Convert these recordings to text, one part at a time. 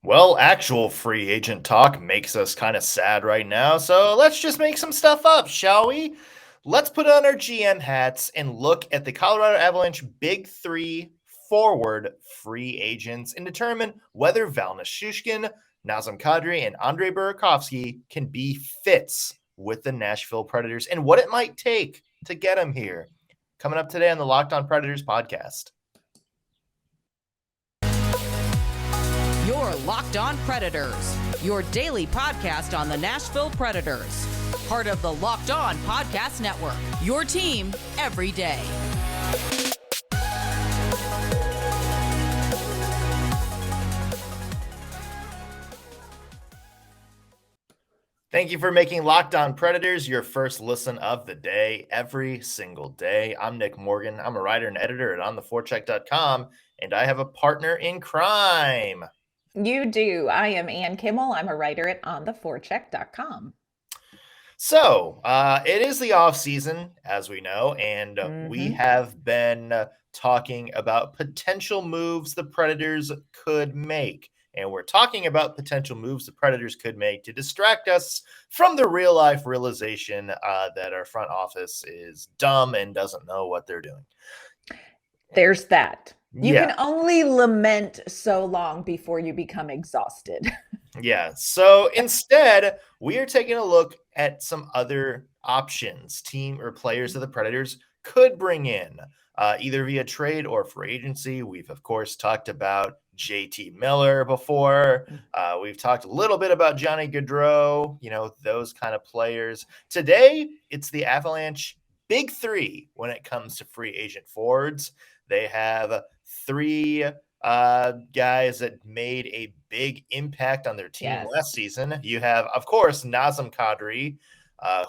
Well, actual free agent talk makes us kind of sad right now, so let's just make some stuff up, shall we? Let's put on our GM hats and look at the Colorado Avalanche Big Three forward free agents and determine whether Valeri Nichushkin, Nazem Kadri, and Andrei Burakovsky can be fits with the Nashville Predators and what it might take to get them here. Coming up today on the Locked On Predators podcast. Your Locked On Predators, your daily podcast on the Nashville Predators. Part of the Locked On Podcast Network, your team every day. Thank you for making Locked On Predators your first listen of the day every single day. I'm Nick Morgan. I'm a writer and editor at ontheforecheck.com, and I have a partner in crime. You do. I am Ann Kimmel. I'm a writer at ontheforecheck.com. So it is the offseason, as we know, and we have been talking about potential moves the Predators could make. And we're talking about potential moves the Predators could make to distract us from the real-life realization that our front office is dumb and doesn't know what they're doing. There's that. You can only lament so long before you become exhausted. Yeah. So instead, we are taking a look at some other options, team or players that the Predators could bring in, either via trade or free agency. We've, of course, talked about JT Miller before. We've talked a little bit about Johnny Gaudreau, those kind of players. Today, it's the Avalanche Big Three when it comes to free agent forwards. They have three guys that made a big impact on their team last season. You have, of course, Nazem Kadri,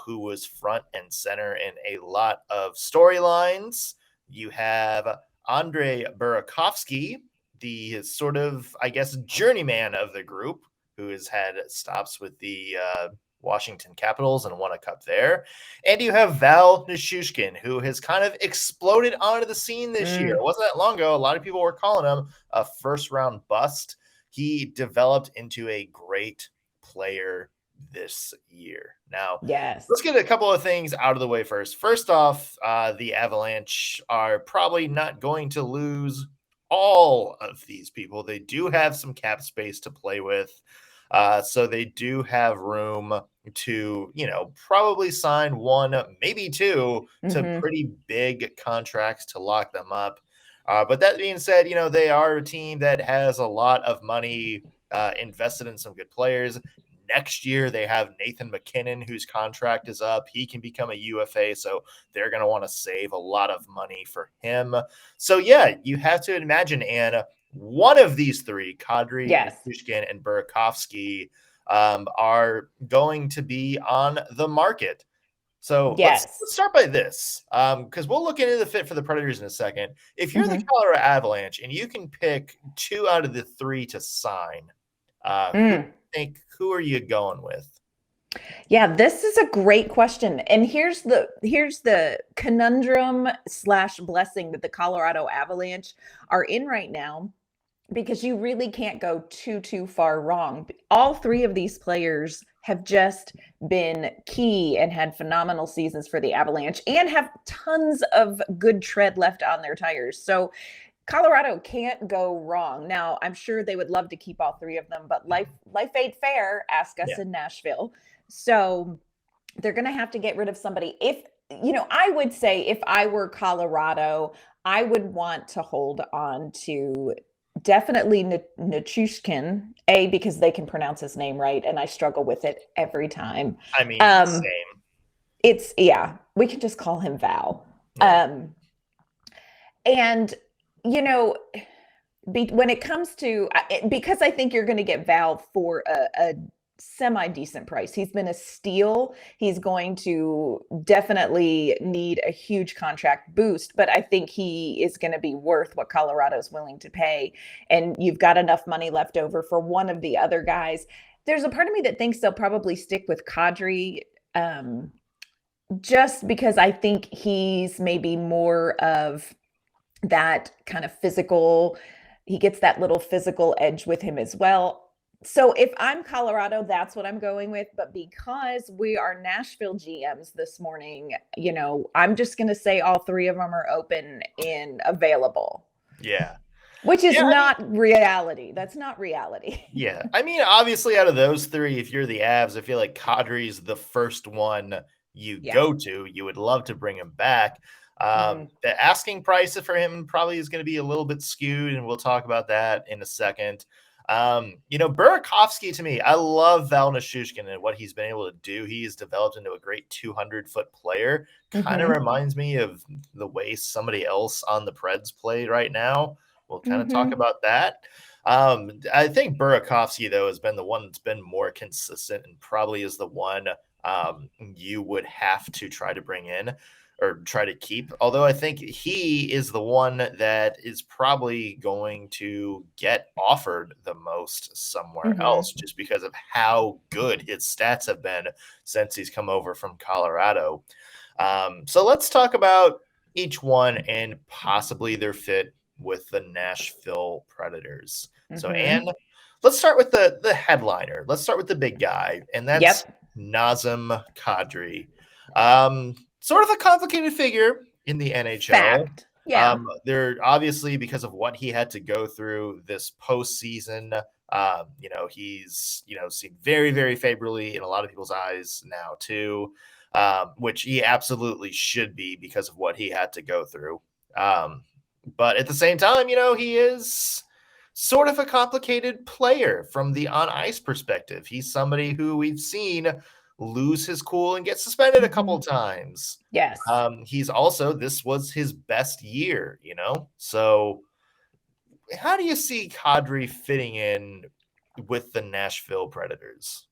who was front and center in a lot of storylines. You have Andrei Burakovsky, the sort of, journeyman of the group, who has had stops with the Washington Capitals and won a cup there. And you have Valeri Nichushkin, who has kind of exploded onto the scene this year. It wasn't that long ago. A lot of people were calling him a first-round bust. He developed into a great player this year. Now, let's get a couple of things out of the way first. First off, the Avalanche are probably not going to lose all of these people. They do have some cap space to play with. So they do have room to, probably sign one, maybe two, to pretty big contracts to lock them up. But that being said, they are a team that has a lot of money invested in some good players. Next year, they have Nathan MacKinnon, whose contract is up. He can become a UFA, so they're going to want to save a lot of money for him. So, you have to imagine, Anna, one of these three, Kadri, Nichushkin, and Burakovsky, are going to be on the market. So let's start by this, because we'll look into the fit for the Predators in a second. If you're the Colorado Avalanche and you can pick two out of the three to sign, who are you going with? Yeah, this is a great question. And here's the conundrum / blessing that the Colorado Avalanche are in right now, because you really can't go too far wrong. All three of these players have just been key and had phenomenal seasons for the Avalanche and have tons of good tread left on their tires. So Colorado can't go wrong. Now, I'm sure they would love to keep all three of them, but life ain't fair. Ask us in Nashville. So they're going to have to get rid of somebody. I would say if I were Colorado, I would want to hold on to definitely Nichushkin, because they can pronounce his name right, and I struggle with it every time. I mean, same. It's, we can just call him Val. And, when it comes to, because I think you're going to get Val for a semi-decent price. He's been a steal. He's going to definitely need a huge contract boost, but I think he is going to be worth what Colorado's willing to pay. And you've got enough money left over for one of the other guys. There's a part of me that thinks they'll probably stick with Kadri, just because I think he's maybe more of that kind of physical. He gets that little physical edge with him as well. So if I'm Colorado, that's what I'm going with. But because we are Nashville GMs this morning, I'm just going to say all three of them are open and available. Yeah. Which is Yeah, not reality. That's not reality. Yeah. I mean, obviously, out of those three, if you're the Avs, I feel like Kadri's the first one you go to. You would love to bring him back. The asking price for him probably is going to be a little bit skewed, and we'll talk about that in a second. Burakovsky, to me, I love Valeri Nichushkin and what he's been able to do. He's developed into a great 200-foot player. Kind of reminds me of the way somebody else on the Preds play right now. We'll kind of talk about that. I think Burakovsky, though, has been the one that's been more consistent and probably is the one you would have to try to bring in or try to keep. Although I think he is the one that is probably going to get offered the most somewhere else just because of how good his stats have been since he's come over from Colorado. So let's talk about each one and possibly their fit with the Nashville Predators. So, Anne, let's start with the headliner. Let's start with the big guy, and that's Nazem Kadri. Sort of a complicated figure in the NHL. Fact. Yeah. They're obviously, because of what he had to go through this postseason, he's, seen very, very favorably in a lot of people's eyes now too, which he absolutely should be because of what he had to go through. But at the same time, he is sort of a complicated player from the on-ice perspective. He's somebody who we've seen lose his cool and get suspended a couple times. Yes. He's also, this was his best year, So how do you see Kadri fitting in with the Nashville Predators?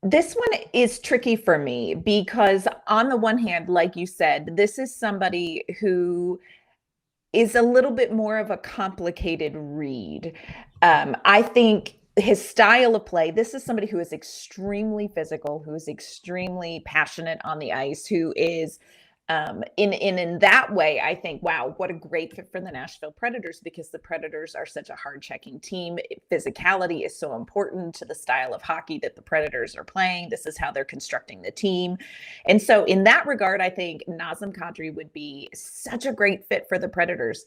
This one is tricky for me because on the one hand, like you said, this is somebody who is a little bit more of a complicated read. I think his style of play, this is somebody who is extremely physical, who is extremely passionate on the ice, who is in that way, I think, wow, what a great fit for the Nashville Predators, because the Predators are such a hard-checking team. Physicality is so important to the style of hockey that the Predators are playing. This is how they're constructing the team. And so in that regard, I think Nazem Kadri would be such a great fit for the Predators.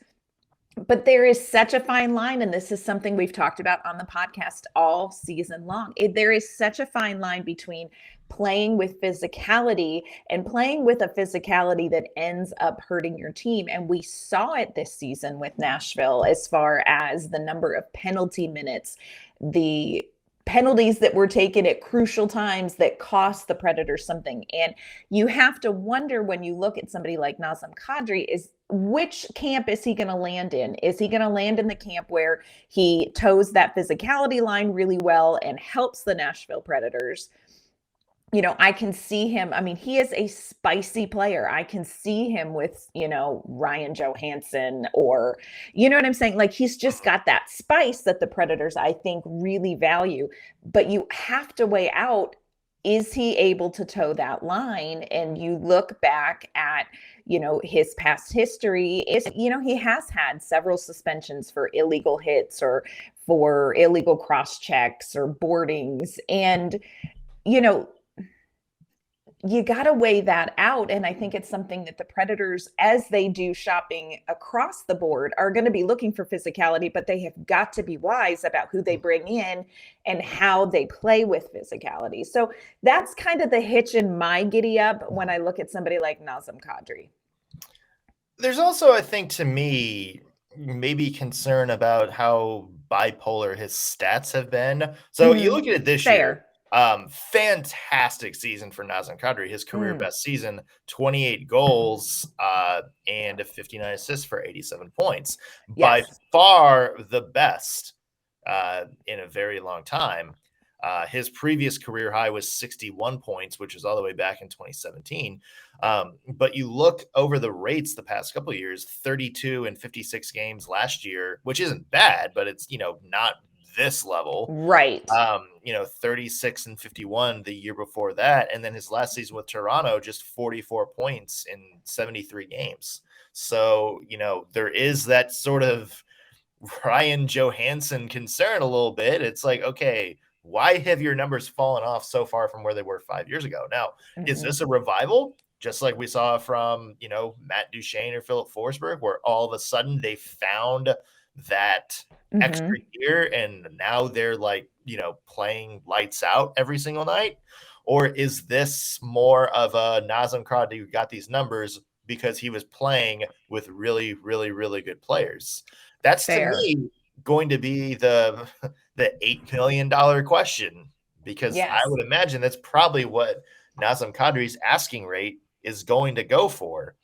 But there is such a fine line, and this is something we've talked about on the podcast all season long. There is such a fine line between playing with physicality and playing with a physicality that ends up hurting your team. And we saw it this season with Nashville as far as the number of penalty minutes, the penalties that were taken at crucial times that cost the Predators something. And you have to wonder when you look at somebody like Nazem Kadri, is which camp is he going to land in? Is he going to land in the camp where he toes that physicality line really well and helps the Nashville Predators? I can see him. I mean, he is a spicy player. I can see him with, Ryan Johansson, or, you know what I'm saying? Like, he's just got that spice that the Predators, I think, really value. But you have to weigh out, is he able to toe that line? And you look back at, his past history he has had several suspensions for illegal hits or for illegal cross checks or boardings. And, you got to weigh that out. And I think it's something that the Predators, as they do shopping across the board, are going to be looking for physicality, but they have got to be wise about who they bring in and how they play with physicality. So that's kind of the hitch in my giddy up when I look at somebody like Nazem Kadri. There's also, I think, to me, maybe concern about how bipolar his stats have been. So you look at it this year. Fantastic season for Nazem Kadri, his career best season, 28 goals and 59 assists for 87 points. By far the best in a very long time. His previous career high was 61 points, which was all the way back in 2017. But you look over the rates the past couple of years, 32 and 56 games last year, which isn't bad, but it's, not this level. Right. 36 and 51 the year before that. And then his last season with Toronto, just 44 points in 73 games. So, there is that sort of Ryan Johansson concern a little bit. It's like, okay, why have your numbers fallen off so far from where they were 5 years ago? Now, is this a revival? Just like we saw from, Matt Duchene or FIlip Forsberg, where all of a sudden they found that extra year and now they're like, playing lights out every single night? Or is this more of a Nazem Kadri who got these numbers because he was playing with really, really, really good players? That's to me going to be the $8 million question, because I would imagine that's probably what Nazem Kadri's asking rate is going to go for.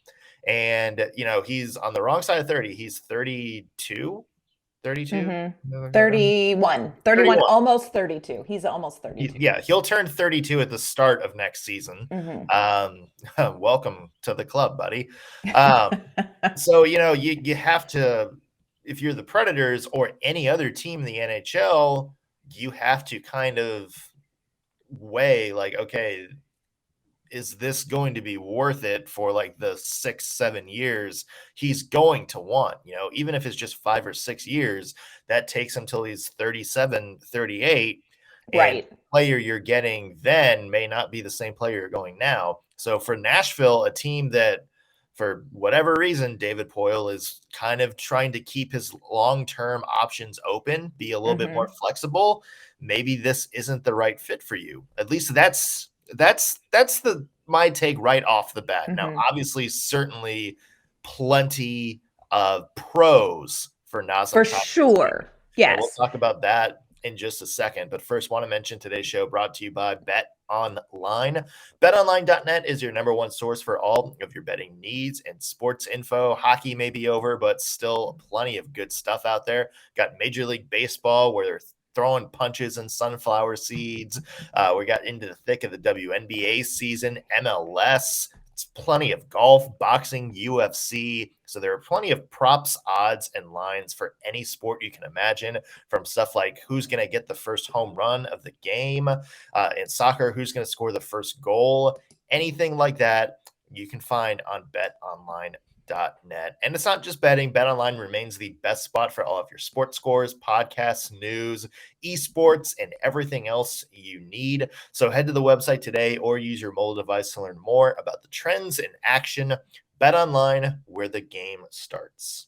And, he's on the wrong side of 30. He's 32. 31, almost 32. He's almost 32. Yeah, he'll turn 32 at the start of next season. Welcome to the club, buddy. So, you have to, if you're the Predators or any other team in the NHL, you have to kind of weigh like, okay, is this going to be worth it for like the 6-7 years he's going to want? Even if it's just 5 or 6 years, that takes until he's 37, 38. Right. And the player you're getting then may not be the same player you're going now. So for Nashville, a team that for whatever reason, David Poile is kind of trying to keep his long-term options open, be a little bit more flexible. Maybe this isn't the right fit for you. At least that's my take right off the bat. Now, obviously, certainly plenty of pros for Nazem. For sure. Yes. We'll talk about that in just a second. But first, want to mention today's show brought to you by Bet Online. BetOnline.net is your number one source for all of your betting needs and sports info. Hockey may be over, but still plenty of good stuff out there. Got Major League Baseball where they're throwing punches and sunflower seeds. We got into the thick of the WNBA season, MLS. It's plenty of golf, boxing, UFC. So there are plenty of props, odds, and lines for any sport you can imagine, from stuff like who's going to get the first home run of the game, in soccer, who's going to score the first goal, anything like that you can find on BetOnline.net. And it's not just betting. BetOnline remains the best spot for all of your sports scores, podcasts, news, esports, and everything else you need. So head to the website today or use your mobile device to learn more about the trends in action. BetOnline, where the game starts.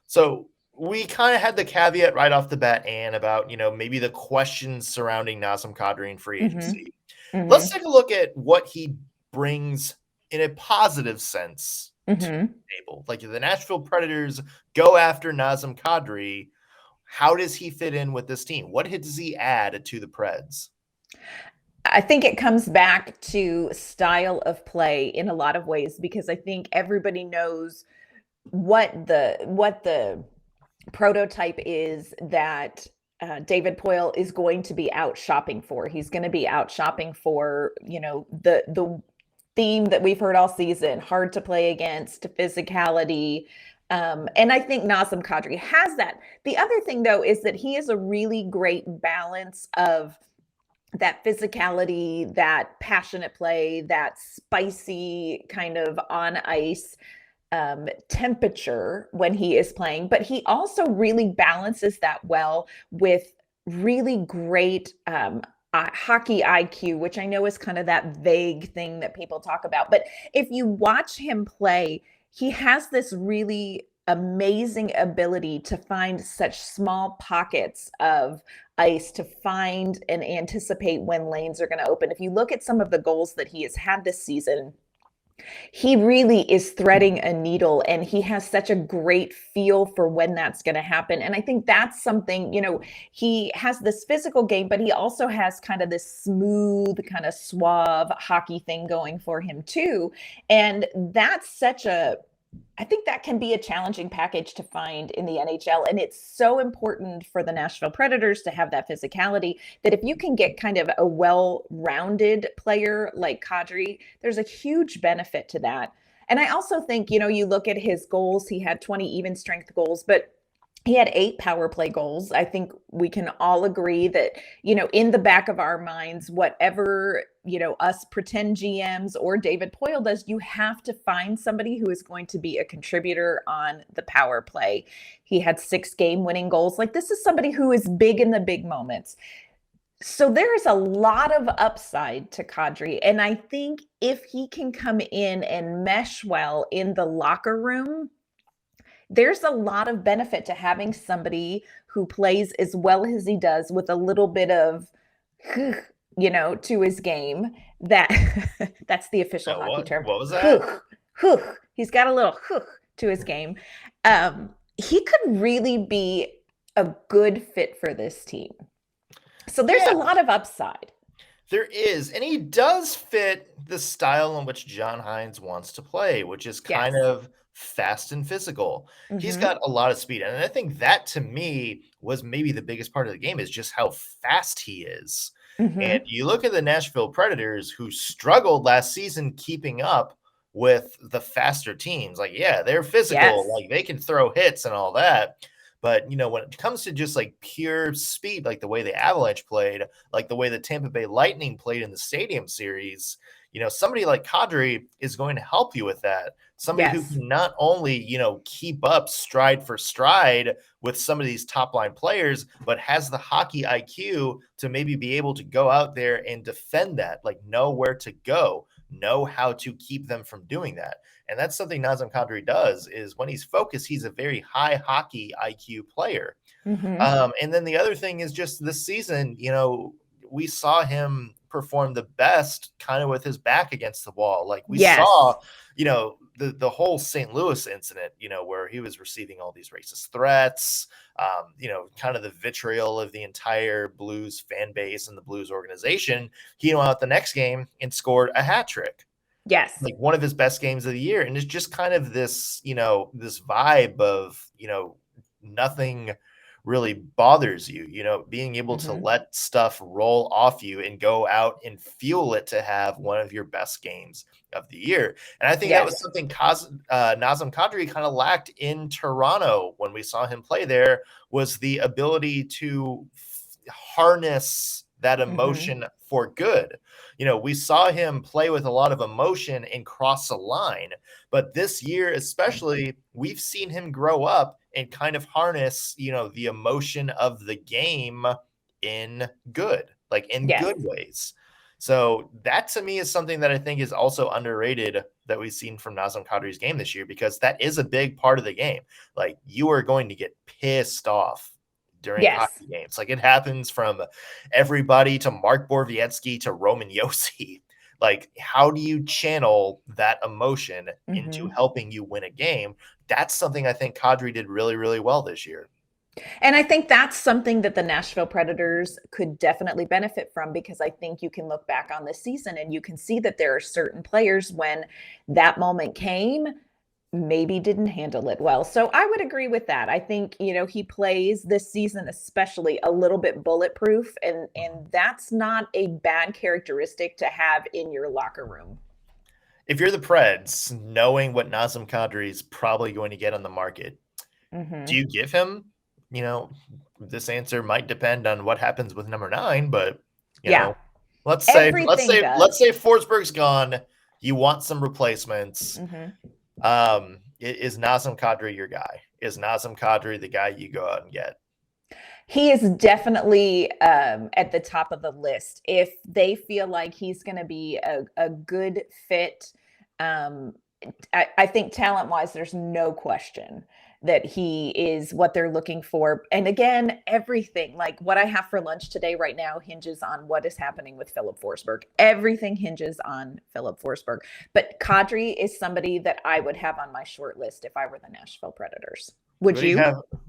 So we kind of had the caveat right off the bat, Anne, about, maybe the questions surrounding Nazem Kadri and free agency. Let's take a look at what he brings in a positive sense to the table. Like, if the Nashville Predators go after Nazem Kadri, how does he fit in with this team? What does he add to the Preds? I think it comes back to style of play in a lot of ways, because I think everybody knows what the prototype is that David Poile is going to be out shopping for. He's going to be out shopping for, the theme that we've heard all season: hard to play against, physicality. And I think Nazem Kadri has that. The other thing, though, is that he is a really great balance of that physicality, that passionate play, that spicy kind of on ice temperature when he is playing. But he also really balances that well with really great hockey IQ, which I know is kind of that vague thing that people talk about. But if you watch him play, he has this really amazing ability to find such small pockets of ice, to find and anticipate when lanes are going to open. If you look at some of the goals that he has had this season, he really is threading a needle, and he has such a great feel for when that's going to happen. And I think that's something, he has this physical game, but he also has kind of this smooth, kind of suave hockey thing going for him too. And that's I think that can be a challenging package to find in the NHL. And it's so important for the Nashville Predators to have that physicality, that if you can get kind of a well-rounded player like Kadri, there's a huge benefit to that. And I also think, you look at his goals, he had 20 even strength goals, but he had 8 power play goals. I think we can all agree that, in the back of our minds, whatever, us pretend GMs or David Poile does, you have to find somebody who is going to be a contributor on the power play. He had 6 game-winning goals. Like, this is somebody who is big in the big moments. So there's a lot of upside to Kadri, and I think if he can come in and mesh well in the locker room, there's a lot of benefit to having somebody who plays as well as he does with a little bit of, to his game. That that's the official hockey term. What was that? He's got a little to his game. He could really be a good fit for this team. So there's a lot of upside. There is, and he does fit the style in which John Hines wants to play, which is kind of fast and physical. Mm-hmm. He's got a lot of speed, and I think that, to me, was maybe the biggest part of the game, is just how fast he is. Mm-hmm. And you look at the Nashville Predators, who struggled last season keeping up with the faster teams. Like, yeah, they're physical, like they can throw hits and all that. But, when it comes to just like pure speed, like the way the Avalanche played, like the way the Tampa Bay Lightning played in the Stadium Series, somebody like Kadri is going to help you with that. Somebody who can not only, keep up stride for stride with some of these top line players, but has the hockey IQ to maybe be able to go out there and defend that, like know where to go, know how to keep them from doing that. And that's something Nazem Kadri does, is when he's focused, he's a very high hockey IQ player. Mm-hmm. And then the other thing is just this season, we saw him perform the best kind of with his back against the wall. Like we saw, the whole St. Louis incident, where he was receiving all these racist threats, kind of the vitriol of the entire Blues fan base and the Blues organization. He went out the next game and scored a hat trick. Yes. Like one of his best games of the year. And it's just kind of this, this vibe of, nothing really bothers you, being able to let stuff roll off you and go out and fuel it to have one of your best games of the year. And I think that was something Nazem Kadri kind of lacked in Toronto when we saw him play there, was the ability to harness that emotion for good. We saw him play with a lot of emotion and cross a line, but this year especially, we've seen him grow up and kind of harness, the emotion of the game in good ways. So that, to me, is something that I think is also underrated that we've seen from Nazem Kadri's game this year, because that is a big part of the game. Like, you are going to get pissed off during hockey games. Like, it happens from everybody to Mark Borowiecki to Roman Josi. Like, how do you channel that emotion into helping you win a game? That's something I think Kadri did really, really well this year. And I think that's something that the Nashville Predators could definitely benefit from, because I think you can look back on this season and you can see that there are certain players, when that moment came, maybe didn't handle it well. So I would agree with that. I think, he plays this season especially a little bit bulletproof, and that's not a bad characteristic to have in your locker room. If you're the Preds, knowing what Nazem Kadri is probably going to get on the market, do you give him, this answer might depend on what happens with number 9, but let's say Forsberg's gone, you want some replacements. Is Nazem Kadri your guy? Is Nazem Kadri the guy you go out and get? He is definitely at the top of the list. If they feel like he's going to be a good fit, I think talent-wise, there's no question that he is what they're looking for. And again, everything, like what I have for lunch today right now, hinges on what is happening with FIlip Forsberg. Everything hinges on FIlip Forsberg. But Kadri is somebody that I would have on my short list if I were the Nashville Predators. Would you?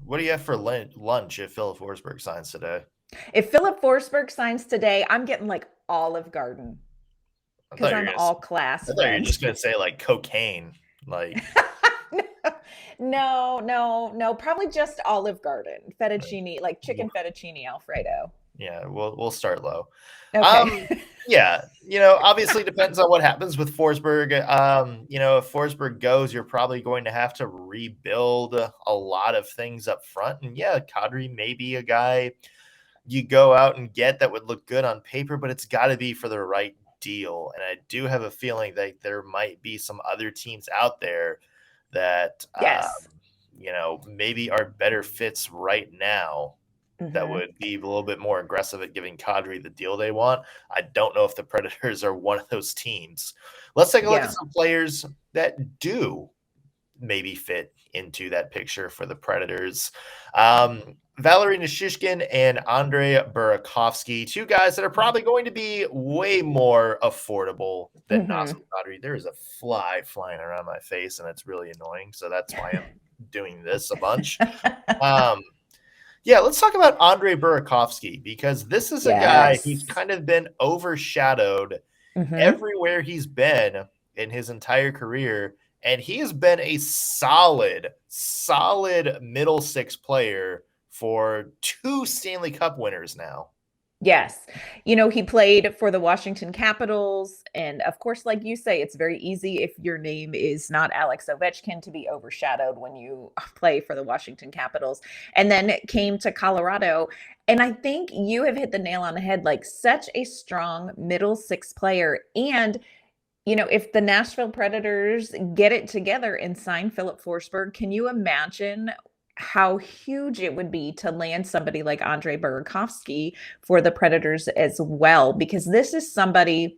What do you have for lunch if FIlip Forsberg signs today? If FIlip Forsberg signs today, I'm getting like Olive Garden, because I'm all class. I thought you were just going to say like cocaine. Like... No. Probably just Olive Garden, fettuccine, like chicken fettuccine Alfredo. Yeah, we'll start low. Okay. Obviously depends on what happens with Forsberg. If Forsberg goes, you're probably going to have to rebuild a lot of things up front. And Kadri may be a guy you go out and get that would look good on paper, but it's got to be for the right deal. And I do have a feeling that there might be some other teams out there that maybe are better fits right now that would be a little bit more aggressive at giving Kadri the deal they want. I don't know if the Predators are one of those teams. Let's take a look at some players that do maybe fit into that picture for the Predators. Valeri Nichushkin and Andrei Burakovsky, two guys that are probably going to be way more affordable than Nazem Kadri. There is a fly flying around my face, and it's really annoying. So that's why I'm doing this a bunch. Yeah, let's talk about Andrei Burakovsky, because this is a guy who's kind of been overshadowed everywhere he's been in his entire career. And he has been a solid middle six player for 2 Stanley Cup winners now. Yes. You know, he played for the Washington Capitals. And of course, like you say, it's very easy if your name is not Alex Ovechkin to be overshadowed when you play for the Washington Capitals. And then it came to Colorado. And I think you have hit the nail on the head, like such a strong middle six player. And you know, if the Nashville Predators get it together and sign FIlip Forsberg, can you imagine how huge it would be to land somebody like Andrei Burakovsky for the Predators as well? Because this is somebody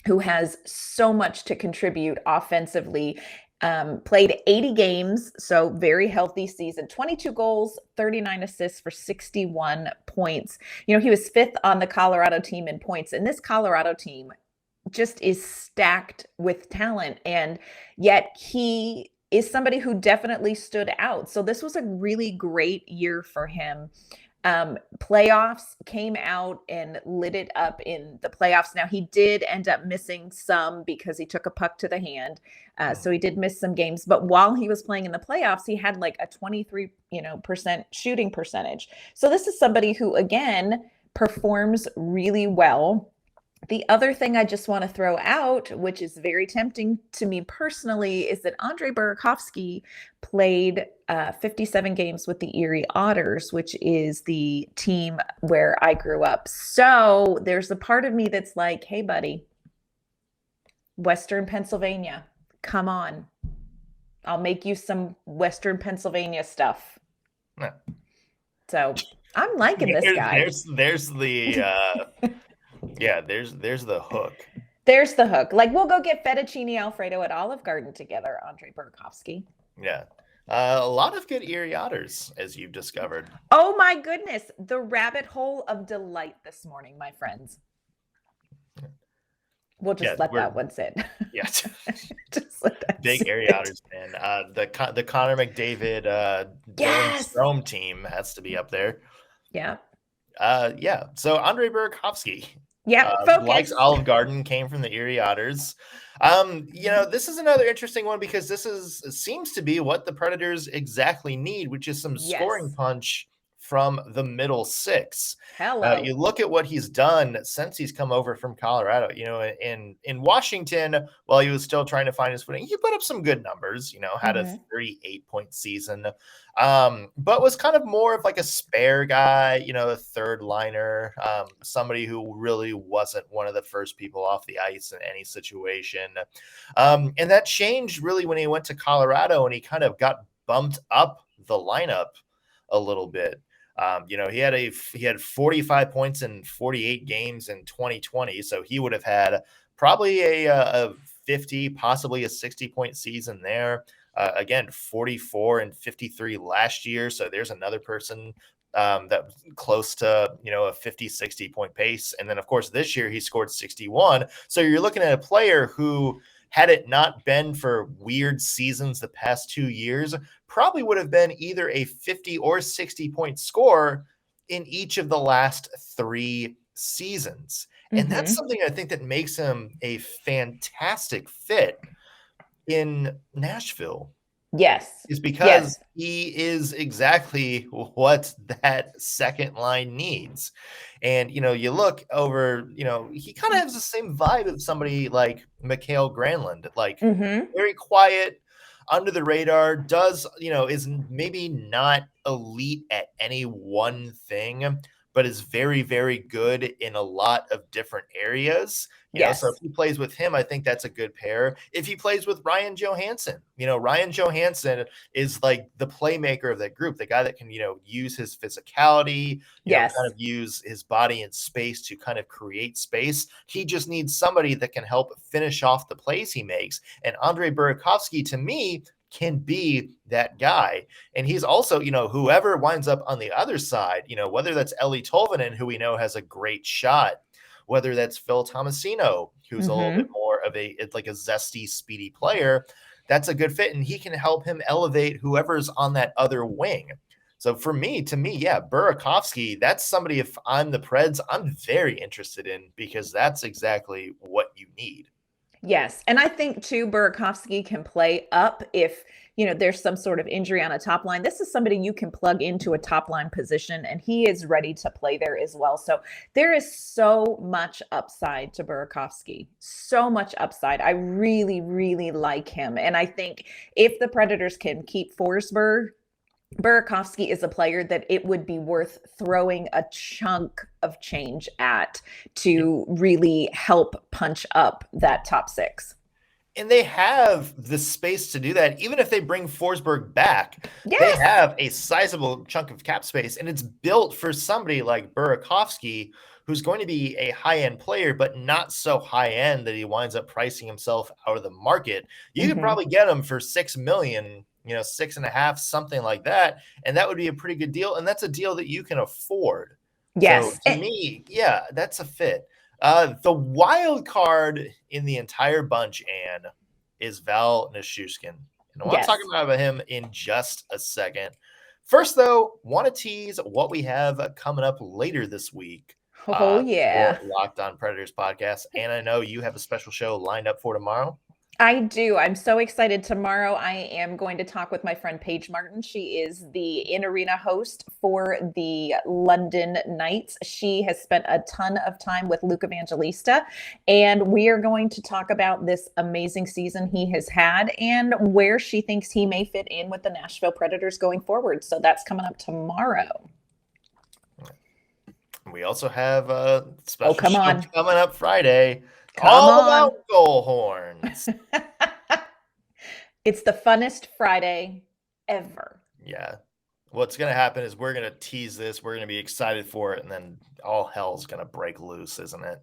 who has so much to contribute offensively. Played 80 games, so very healthy season, 22 goals, 39 assists for 61 points. You know, he was 5th on the Colorado team in points, and this Colorado team just is stacked with talent, and yet he is somebody who definitely stood out. So this was a really great year for him. Playoffs, came out and lit it up in the playoffs. Now he did end up missing some because he took a puck to the hand. So he did miss some games, but while he was playing in the playoffs, he had like a 23% shooting percentage. So this is somebody who, again, performs really well. The other thing I just want to throw out, which is very tempting to me personally, is that Andrei Burakovsky played 57 games with the Erie Otters, which is the team where I grew up. So there's a part of me that's like, hey, buddy, Western Pennsylvania, come on. I'll make you some Western Pennsylvania stuff. Yeah. So I'm liking this guy. There's the... Yeah, there's the hook. There's the hook. Like, we'll go get fettuccine Alfredo at Olive Garden together, Andrei Burakovsky. Yeah. A lot of good Erie Otters, as you've discovered. Oh, my goodness. The rabbit hole of delight this morning, my friends. We'll just let that one sit. Yes. Just let that Big sit. Erie Otters fan. The Connor McDavid Dylan Strome team has to be up there. Yeah. Yeah. So Andrei Burakovsky. Yeah, focus. Likes Olive Garden, came from the Erie Otters. This is another interesting one because seems to be what the Predators exactly need, which is some scoring punch from the middle six. Hello. You look at what he's done since he's come over from Colorado. You know, in Washington, while he was still trying to find his footing, he put up some good numbers. You know, had a 38-point season, but was kind of more of like a spare guy. You know, a third liner, somebody who really wasn't one of the first people off the ice in any situation. And that changed really when he went to Colorado and he kind of got bumped up the lineup a little bit. He had 45 points in 48 games in 2020, so he would have had probably a 50, possibly a 60-point season there. Again, 44 and 53 last year, so there's another person that was close to a 50, 60-point pace. And then, of course, this year he scored 61. So you're looking at a player who, had it not been for weird seasons the past 2 years, probably would have been either a 50 or 60-point scorer in each of the last 3 seasons. And that's something I think that makes him a fantastic fit in Nashville. Yes. Is because he is exactly what that second line needs. And, you look over, he kind of has the same vibe of somebody like Mikael Granlund, like very quiet, under the radar, does, is maybe not elite at any one thing, but is very, very good in a lot of different areas. So if he plays with him, I think that's a good pair. If he plays with Ryan Johansson, Ryan Johansson is like the playmaker of that group, the guy that can, use his physicality, kind of use his body and space to kind of create space. He just needs somebody that can help finish off the plays he makes. And Andre Burakovsky, to me, can be that guy. And he's also, whoever winds up on the other side, whether that's Ellie Tolvanen, who we know has a great shot, whether that's Phil Tomasino, who's a little bit more of it's like a zesty, speedy player, that's a good fit. And he can help him elevate whoever's on that other wing. So to me, Burakovsky, that's somebody, if I'm the Preds, I'm very interested in, because that's exactly what you need. Yes. And I think too, Burakovsky can play up if, there's some sort of injury on a top line. This is somebody you can plug into a top line position, and he is ready to play there as well. So there is so much upside to Burakovsky, so much upside. I really, really like him. And I think if the Predators can keep Forsberg, Burakovsky is a player that it would be worth throwing a chunk of change at to really help punch up that top six. And they have the space to do that. Even if they bring Forsberg back, they have a sizable chunk of cap space, and it's built for somebody like Burakovsky, who's going to be a high-end player, but not so high-end that he winds up pricing himself out of the market. You could probably get him for $6 million, 6.5, something like that. And that would be a pretty good deal. And that's a deal that you can afford. Yes. So to me, that's a fit. The wild card in the entire bunch, Anne, is Val Nichushkin. And I want to talk about him in just a second. First, though, want to tease what we have coming up later this week. For Locked On Predators podcast. And I know you have a special show lined up for tomorrow. I do. I'm so excited. Tomorrow, I am going to talk with my friend Paige Martin. She is the in-arena host for the London Knights. She has spent a ton of time with Luke Evangelista, and we are going to talk about this amazing season he has had and where she thinks he may fit in with the Nashville Predators going forward. So that's coming up tomorrow. We also have a special show coming up Friday. About goal horns. It's the funnest Friday ever. Yeah. What's going to happen is we're going to tease this. We're going to be excited for it. And then all hell's going to break loose, isn't it?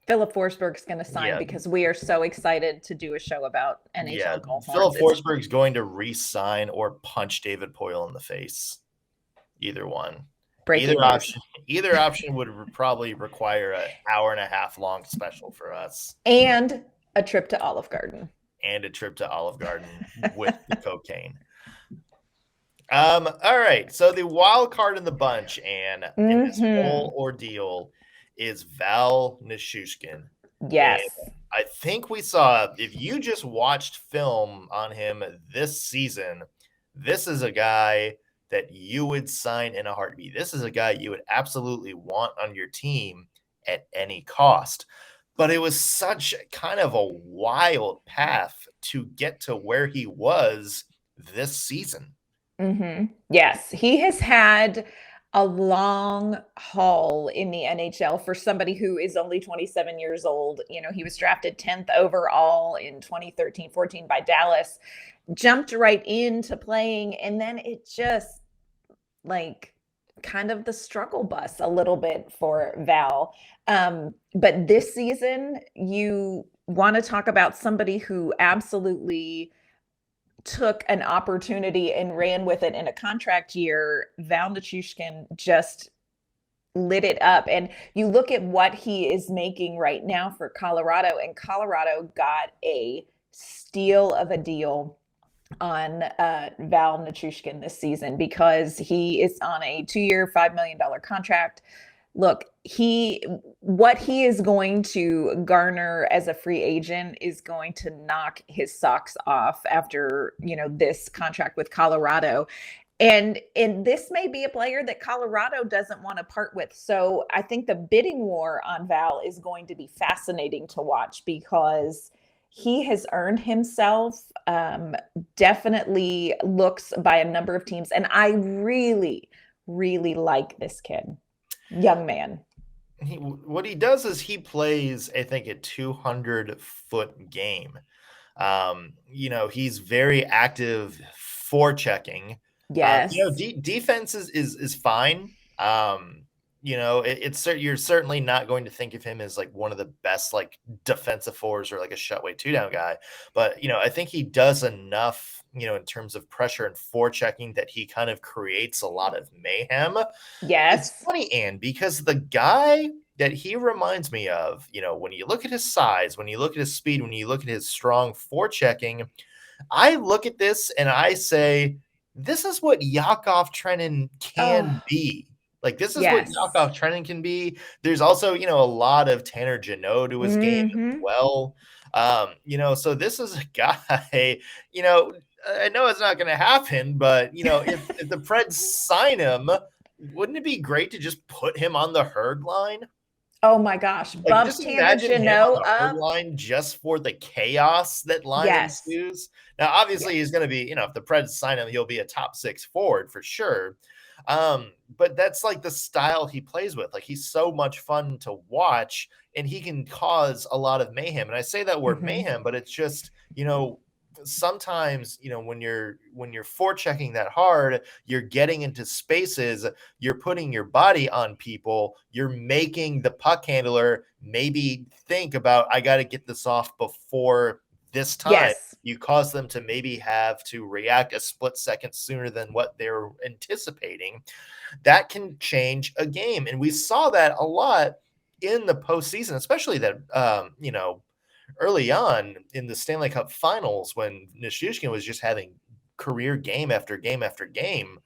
FIlip Forsberg's going to sign because we are so excited to do a show about NHL goal horns. FIlip Forsberg's going to re-sign or punch David Poile in the face. Either one. Either option would probably require an hour-and-a-half long special for us. And a trip to Olive Garden. With the cocaine. All right. So the wild card in the bunch, Anne, in this whole ordeal is Val Nichushkin. Yes. And I think we saw, if you just watched film on him this season, this is a guy that you would sign in a heartbeat. This is a guy you would absolutely want on your team at any cost. But it was such kind of a wild path to get to where he was this season. Yes, he has had a long haul in the NHL for somebody who is only 27 years old. He was drafted 10th overall in 2013-14 by Dallas, jumped right into playing, and then it just kind of the struggle bus a little bit for Val. But this season, you want to talk about somebody who absolutely took an opportunity and ran with it in a contract year. Val Nichushkin just lit it up. And you look at what he is making right now for Colorado, and Colorado got a steal of a deal on Val Nichushkin this season because he is on a 2-year, $5 million contract. Look, what he is going to garner as a free agent is going to knock his socks off after, this contract with Colorado. And this may be a player that Colorado doesn't want to part with. So I think the bidding war on Val is going to be fascinating to watch because he has earned himself, definitely looks by a number of teams. And I really, really like this kid. young man. What he does is he plays, I think, a 200-foot game. He's very active forechecking. Yes. Defense is fine. You're certainly not going to think of him as like one of the best like defensive forwards or like a shutway 2-down guy. But I think he does enough, in terms of pressure and forechecking that he kind of creates a lot of mayhem. Yes. It's funny, Ann, because the guy that he reminds me of, when you look at his size, when you look at his speed, when you look at his strong forechecking, I look at this and I say, this is what Yakov Trenin can be. Like, this is what Yakov Trenin can be. There's also, a lot of Tanner Jeannot to his game as well. So this is a guy, I know it's not going to happen, but, if the Preds sign him, wouldn't it be great to just put him on the Herd line? Oh my gosh. Like, just imagine him on the Herd line just for the chaos that line ensues. Now, obviously, he's going to be, if the Preds sign him, he'll be a top 6 forward for sure. But that's like the style he plays with. Like, he's so much fun to watch, and he can cause a lot of mayhem. And I say that word mayhem, but it's just, sometimes, when you're forechecking that hard, you're getting into spaces, you're putting your body on people, you're making the puck handler maybe think about, I got to get this off before this time. Yes. You cause them to maybe have to react a split second sooner than what they're anticipating. That can change a game. And we saw that a lot in the postseason, especially that, early on in the Stanley Cup finals when Nichushkin was just having career game after game after game.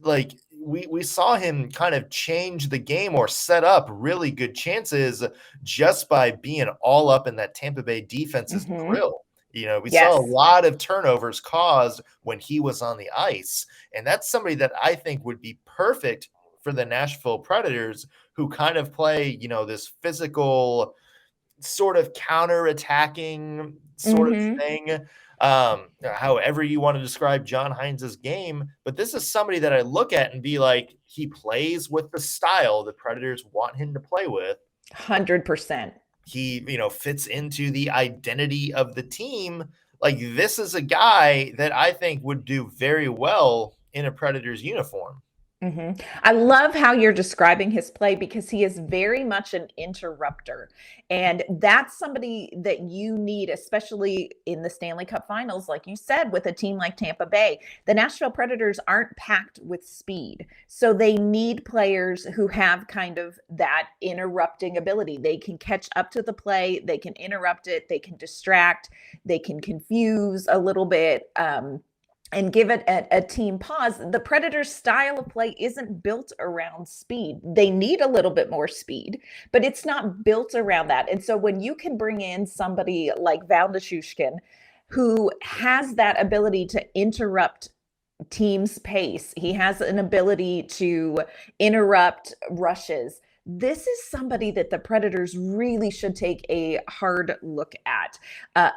Like, we saw him kind of change the game or set up really good chances just by being all up in that Tampa Bay defense's grill. We saw a lot of turnovers caused when he was on the ice. And that's somebody that I think would be perfect for the Nashville Predators, who kind of play, this physical sort of counter-attacking sort of thing. However you want to describe John Hines' game, but this is somebody that I look at and be like, he plays with the style the Predators want him to play with. 100%. He, fits into the identity of the team. Like, this is a guy that I think would do very well in a Predators uniform. I love how you're describing his play, because he is very much an interrupter. And that's somebody that you need, especially in the Stanley Cup finals, like you said, with a team like Tampa Bay. The Nashville Predators aren't packed with speed. So they need players who have kind of that interrupting ability. They can catch up to the play, they can interrupt it, they can distract, they can confuse a little bit. And give it a team pause. The Predators' style of play isn't built around speed. They need a little bit more speed, but it's not built around that. And so when you can bring in somebody like Valeri Nichushkin, who has that ability to interrupt team's pace, he has an ability to interrupt rushes. This is somebody that the Predators really should take a hard look at,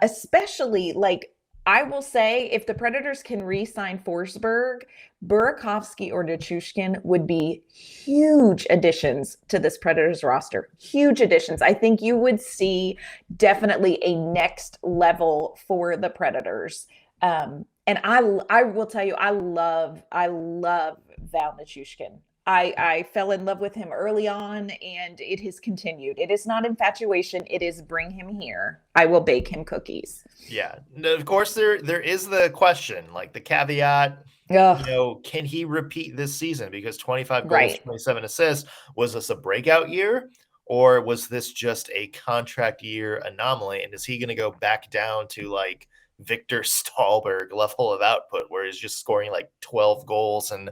especially like, I will say, if the Predators can re-sign Forsberg, Burakovsky or Nichushkin would be huge additions to this Predators roster. Huge additions. I think you would see definitely a next level for the Predators. And I will tell you, I love Val Nichushkin. I fell in love with him early on, and it has continued. It is not infatuation. It is bring him here. I will bake him cookies. Yeah. Of course, there is the question, like the caveat, can he repeat this season? Because 25 goals, 27 assists, was this a breakout year? Or was this just a contract year anomaly? And is he going to go back down to like Victor Stahlberg level of output, where he's just scoring like 12 goals and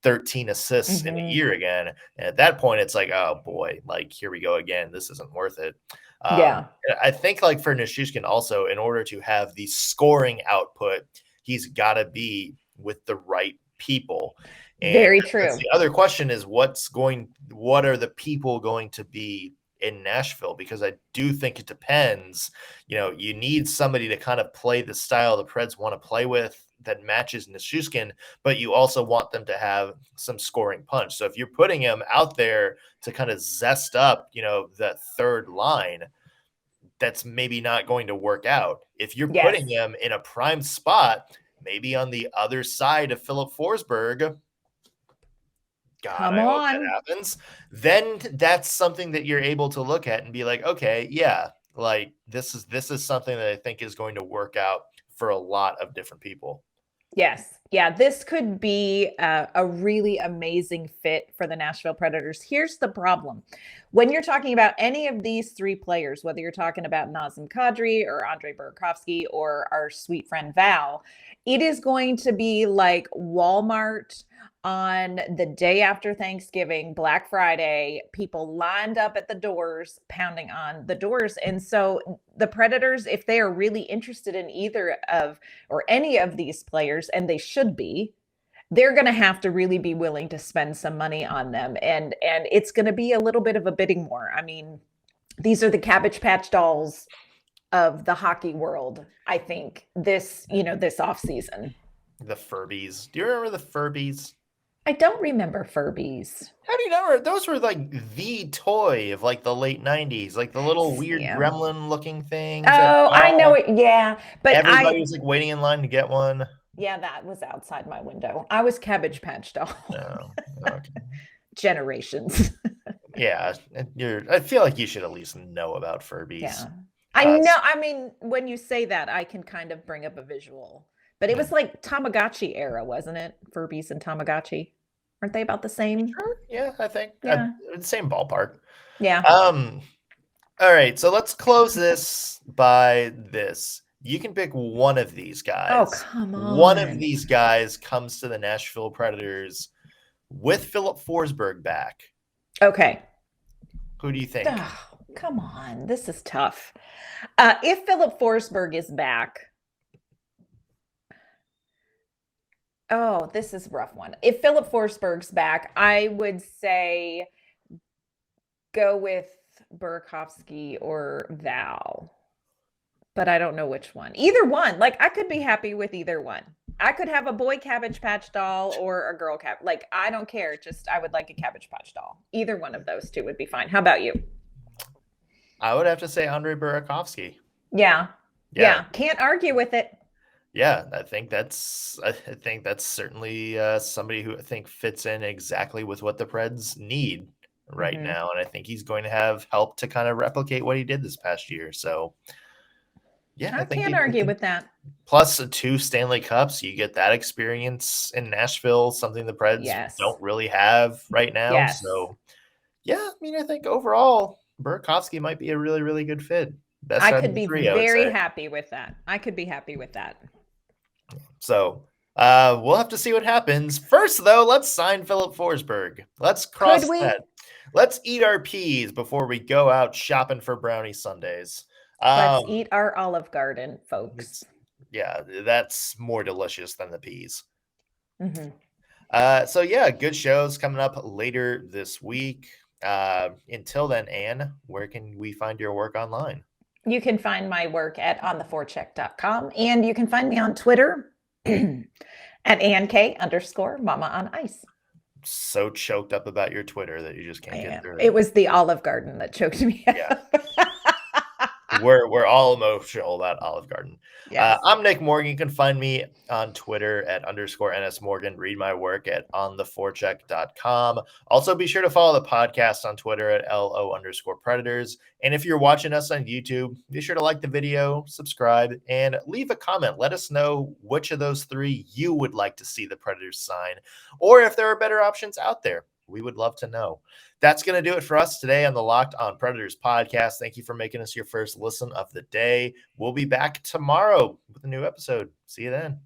13 assists in a year again? And at that point, it's like, oh boy, like, here we go again. This isn't worth it. I think like for Nichushkin also, in order to have the scoring output, he's got to be with the right people. And very true. The other question is, what are the people going to be in Nashville, because I do think it depends. You need somebody to kind of play the style the Preds want to play with that matches Nichushkin, but you also want them to have some scoring punch. So if you're putting him out there to kind of zest up, that third line, that's maybe not going to work out. If you're putting him in a prime spot, maybe on the other side of FIlip Forsberg, God, I hope that happens, then that's something that you're able to look at and be like, okay, yeah, like this is something that I think is going to work out for a lot of different people. Yes. Yeah, this could be a really amazing fit for the Nashville Predators. Here's the problem. When you're talking about any of these three players, whether you're talking about Nazem Kadri or Andre Burakovsky or our sweet friend Val, it is going to be like Walmart on the day after Thanksgiving, Black Friday, people lined up at the doors, pounding on the doors. And so the Predators, if they are really interested in either of or any of these players, and they should be, they're going to have to really be willing to spend some money on them. And it's going to be a little bit of a bidding war. I mean, these are the Cabbage Patch Dolls of the hockey world, I think, this offseason. The Furbies. Do you remember the Furbies? I don't remember Furbies. How do you know? Those were like the toy of like the late 90s, like the little weird gremlin looking things. Oh, I know it. Yeah. But everybody was like waiting in line to get one. Yeah, that was outside my window. I was Cabbage Patch Doll. Oh, okay. Generations. Yeah. I feel like you should at least know about Furbies. Yeah. I know. I mean, when you say that, I can kind of bring up a visual. But it was like Tamagotchi era, wasn't it? Furbies and Tamagotchi. Aren't they about the same? Sure. Yeah, I think. Yeah. Same ballpark. Yeah. All right. So let's close this by this. You can pick one of these guys. Oh, come on. One of these guys comes to the Nashville Predators with FIlip Forsberg back. Okay. Who do you think? Oh, come on. This is tough. If FIlip Forsberg is back, oh, this is a rough one. If FIlip Forsberg's back, I would say go with Burakovsky or Val. But I don't know which one. Either one. Like, I could be happy with either one. I could have a boy Cabbage Patch Doll or a girl Like, I don't care. Just, I would like a Cabbage Patch Doll. Either one of those two would be fine. How about you? I would have to say Andre Burakovsky. Yeah. Can't argue with it. Yeah, I think that's certainly somebody who I think fits in exactly with what the Preds need right now, and I think he's going to have help to kind of replicate what he did this past year. So, yeah, I can't argue with that. Plus 2 Stanley Cups, you get that experience in Nashville, something the Preds don't really have right now. Yes. So, yeah, I mean, I think overall Burakovsky might be a really, really good fit. I could be very happy with that. I could be happy with that. So we'll have to see what happens. First, though, let's sign FIlip Forsberg. Let's cross that. Let's eat our peas before we go out shopping for brownie sundaes. Let's eat our Olive Garden, folks. Yeah, that's more delicious than the peas. Mm-hmm. So, yeah, good shows coming up later this week. Until then, Anne, where can we find your work online? You can find my work at ontheforecheck.com, and you can find me on Twitter at AnnK_Mama on Ice. So choked up about your Twitter that you just can't get through it. It was the Olive Garden that choked me up. Yeah. We're all emotional about Olive Garden. Yes. I'm Nick Morgan. You can find me on Twitter at _NSMorgan. Read my work at ontheforecheck.com. Also, be sure to follow the podcast on Twitter at LO_Predators. And if you're watching us on YouTube, be sure to like the video, subscribe, and leave a comment. Let us know which of those 3 you would like to see the Predators sign, or if there are better options out there. We would love to know. That's going to do it for us today on the Locked On Predators podcast. Thank you for making us your first listen of the day. We'll be back tomorrow with a new episode. See you then.